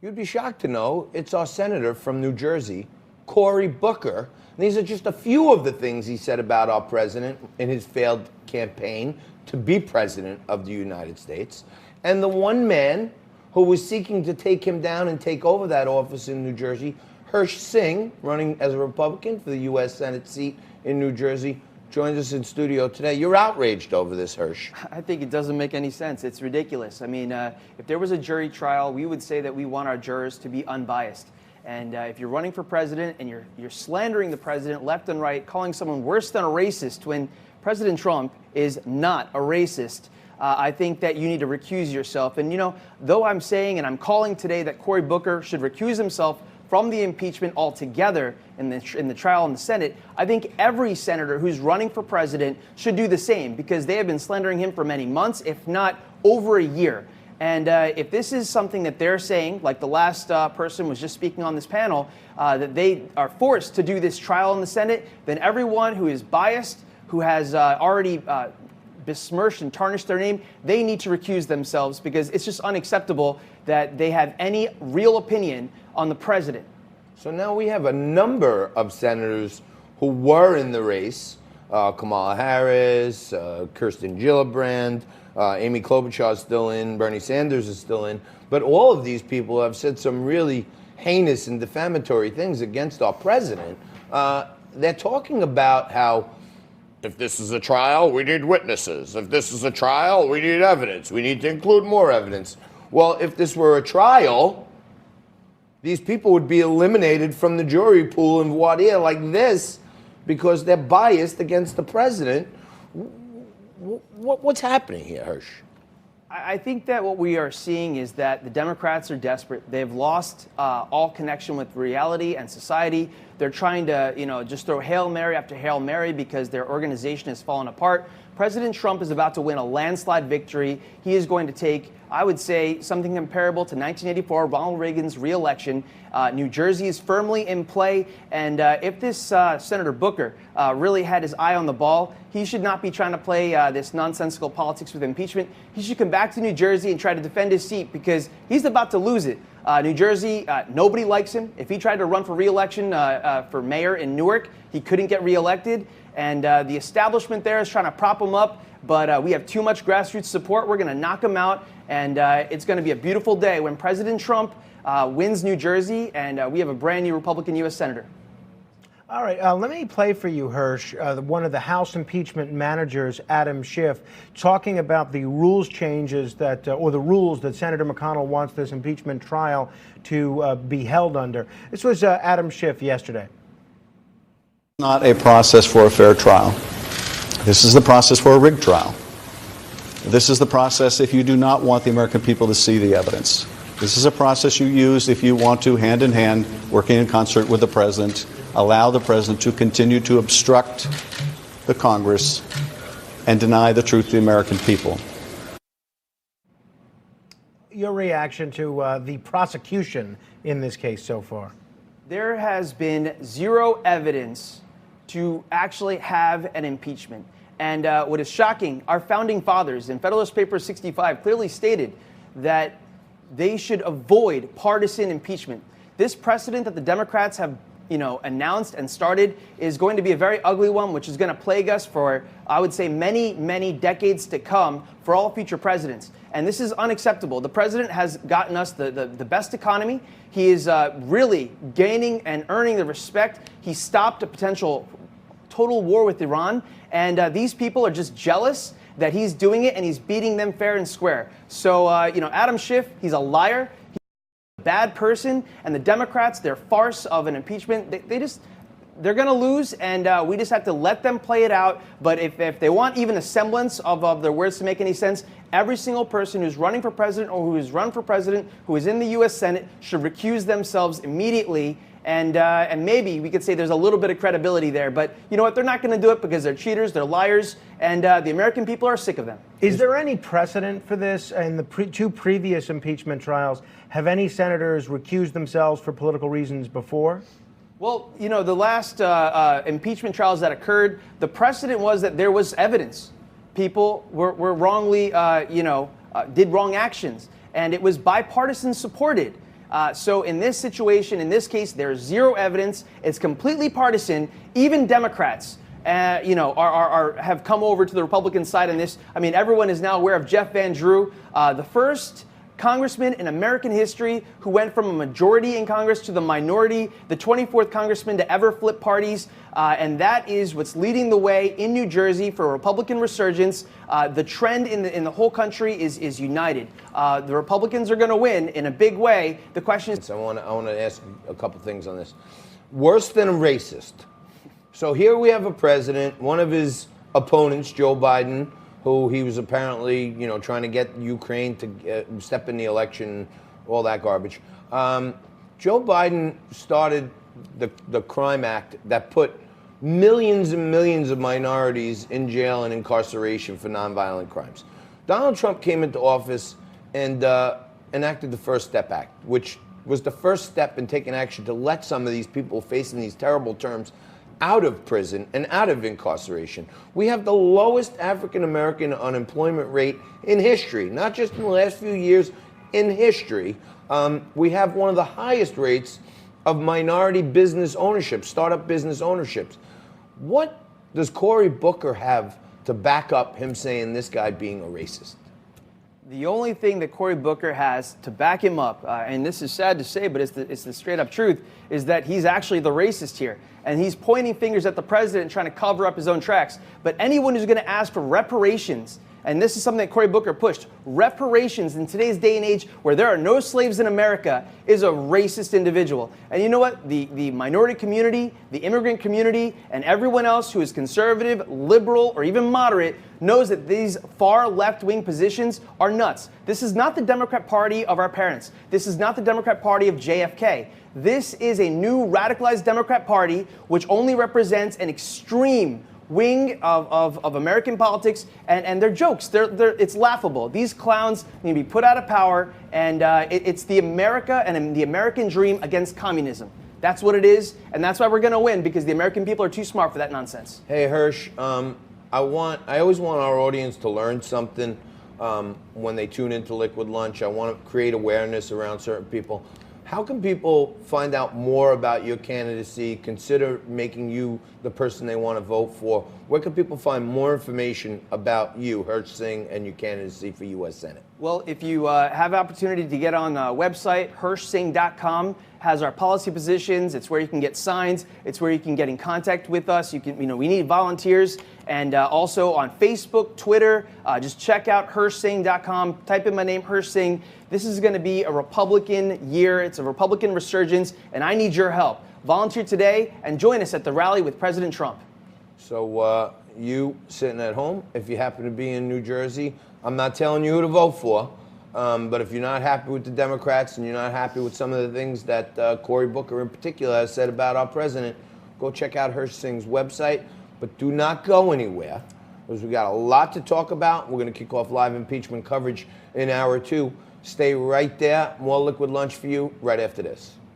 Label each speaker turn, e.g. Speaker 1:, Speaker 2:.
Speaker 1: You'd be shocked to know it's our senator from New Jersey, Cory Booker. And these are just a few of the things he said about our president in his failed campaign to be president of the United States. And the one man who was seeking to take him down and take over that office in New Jersey, Hirsh Singh, running as a Republican for the U.S. Senate seat in New Jersey, joins us in studio today. You're outraged over this, Hirsh.
Speaker 2: I think it doesn't make any sense. It's ridiculous. I mean, if there was a jury trial, we would say that we want our jurors to be unbiased. And if you're running for president and you're slandering the president left and right, calling someone worse than a racist when President Trump is not a racist, I think that you need to recuse yourself. And, you know, though I'm saying and I'm calling today that Cory Booker should recuse himself from the impeachment altogether in the trial in the Senate, I think every senator who's running for president should do the same, because they have been slandering him for many months, if not over a year. And if this is something that they're saying, like the last person was just speaking on this panel, that they are forced to do this trial in the Senate, then everyone who is biased, who has already besmirched and tarnished their name, they need to recuse themselves, because it's just unacceptable that they have any real opinion on the president.
Speaker 1: So now we have a number of senators who were in the race, Kamala Harris, Kirsten Gillibrand, Amy Klobuchar is still in, Bernie Sanders is still in, but all of these people have said some really heinous and defamatory things against our president. They're talking about how if this is a trial, we need witnesses. If this is a trial, we need evidence. We need to include more evidence. Well, if this were a trial, these people would be eliminated from the jury pool in voir dire like this because they're biased against the president. What's happening here, Hirsh?
Speaker 2: I think that what we are seeing is that the Democrats are desperate. They've lost all connection with reality and society. They're trying to, just throw Hail Mary after Hail Mary because their organization has fallen apart. President Trump is about to win a landslide victory. He is going to take, I would say, something comparable to 1984, Ronald Reagan's re-election. New Jersey is firmly in play, and if this Senator Booker really had his eye on the ball, he should not be trying to play this nonsensical politics with impeachment. He should come back to New Jersey and try to defend his seat, because he's about to lose it. New Jersey, nobody likes him. If he tried to run for re-election for mayor in Newark, he couldn't get re-elected, and the establishment there is trying to prop him up, but we have too much grassroots support. We're going to knock him out, and it's going to be a beautiful day when President Trump wins New Jersey, and we have a brand new Republican U.S. Senator.
Speaker 3: All right, let me play for you, Hirsh, one of the House impeachment managers, Adam Schiff, talking about the rules changes that, or the rules that Senator McConnell wants this impeachment trial to be held under. This was Adam Schiff yesterday.
Speaker 4: Not a process for a fair trial. This is the process for a rigged trial. This is the process if you do not want the American people to see the evidence. This is a process you use if you want to, hand in hand, working in concert with the president, allow the president to continue to obstruct the Congress and deny the truth to the American people.
Speaker 3: Your reaction to the prosecution in this case so far?
Speaker 2: There has been zero evidence to actually have an impeachment. And what is shocking, our founding fathers in Federalist Paper 65 clearly stated that they should avoid partisan impeachment. This precedent that the Democrats have announced and started is going to be a very ugly one, which is going to plague us for, I would say, many, many decades to come for all future presidents. And this is unacceptable. The president has gotten us the best economy. He is really gaining and earning the respect. He stopped a potential total war with Iran. And these people are just jealous that he's doing it, and he's beating them fair and square. So, Adam Schiff, he's a liar. Bad person, and the Democrats, their farce of an impeachment, they're going to lose, and we just have to let them play it out. But if they want even a semblance of their words to make any sense, every single person who's running for president or who has run for president, who is in the U.S. Senate, should recuse themselves immediately. And maybe we could say there's a little bit of credibility there. But you know what? They're not going to do it because they're cheaters, they're liars, and the American people are sick of them.
Speaker 3: Is there any precedent for this? In the two previous impeachment trials, have any senators recused themselves for political reasons before?
Speaker 2: Well, the last impeachment trials that occurred, the precedent was that there was evidence. People were wrongly, did wrong actions, and it was bipartisan supported. So in this situation, in this case, there's zero evidence. It's completely partisan. Even Democrats, have come over to the Republican side on this. I mean, everyone is now aware of Jeff Van Drew, the first congressman in American history who went from a majority in Congress to the minority, the 24th congressman to ever flip parties. And that is what's leading the way in New Jersey for a Republican resurgence. The trend in the whole country is united. The Republicans are going to win in a big way. The question is...
Speaker 1: I want to ask a couple things on this. Worse than a racist. So here we have a president, one of his opponents, Joe Biden, who he was apparently, trying to get Ukraine to step in the election, all that garbage. Joe Biden started the crime act that put millions and millions of minorities in jail and incarceration for nonviolent crimes. Donald Trump came into office and enacted the First Step Act, which was the first step in taking action to let some of these people facing these terrible terms out of prison and out of incarceration. We have the lowest African-American unemployment rate in history, not just in the last few years, in history. We have one of the highest rates of minority business ownership, startup business ownerships. What does Cory Booker have to back up him saying this guy being a racist?
Speaker 2: The only thing that Cory Booker has to back him up, and this is sad to say, but it's the straight up truth, is that he's actually the racist here. And he's pointing fingers at the president and trying to cover up his own tracks. But anyone who's going to ask for reparations, and this is something that Cory Booker pushed, reparations in today's day and age where there are no slaves in America is a racist individual. And you know what? The minority community, the immigrant community, and everyone else who is conservative, liberal, or even moderate knows that these far left-wing positions are nuts. This is not the Democrat Party of our parents. This is not the Democrat Party of JFK. This is a new radicalized Democrat Party which only represents an extreme wing of American politics, and they're jokes. It's laughable. These clowns need to be put out of power, and it's the America and the American dream against communism. That's what it is, and that's why we're going to win, because the American people are too smart for that nonsense.
Speaker 1: Hey, Hirsh, I always want our audience to learn something when they tune into Liquid Lunch. I want to create awareness around certain people. How can people find out more about your candidacy, consider making you the person they want to vote for? Where can people find more information about you, Hirsh Singh, and your candidacy for U.S. Senate?
Speaker 2: Well, if you have opportunity to get on the website, hirshsingh.com has our policy positions. It's where you can get signs. It's where you can get in contact with us. You can, we need volunteers. And also on Facebook, Twitter, just check out hirshsingh.com. Type in my name, Hirsh Singh. This is going to be a Republican year. It's a Republican resurgence, and I need your help. Volunteer today and join us at the rally with President Trump.
Speaker 1: So you sitting at home, if you happen to be in New Jersey, I'm not telling you who to vote for, but if you're not happy with the Democrats and you're not happy with some of the things that Cory Booker in particular has said about our president, go check out Hirsh Singh's website, but do not go anywhere, because we got a lot to talk about. We're going to kick off live impeachment coverage in hour 2. Stay right there. More Liquid Lunch for you right after this.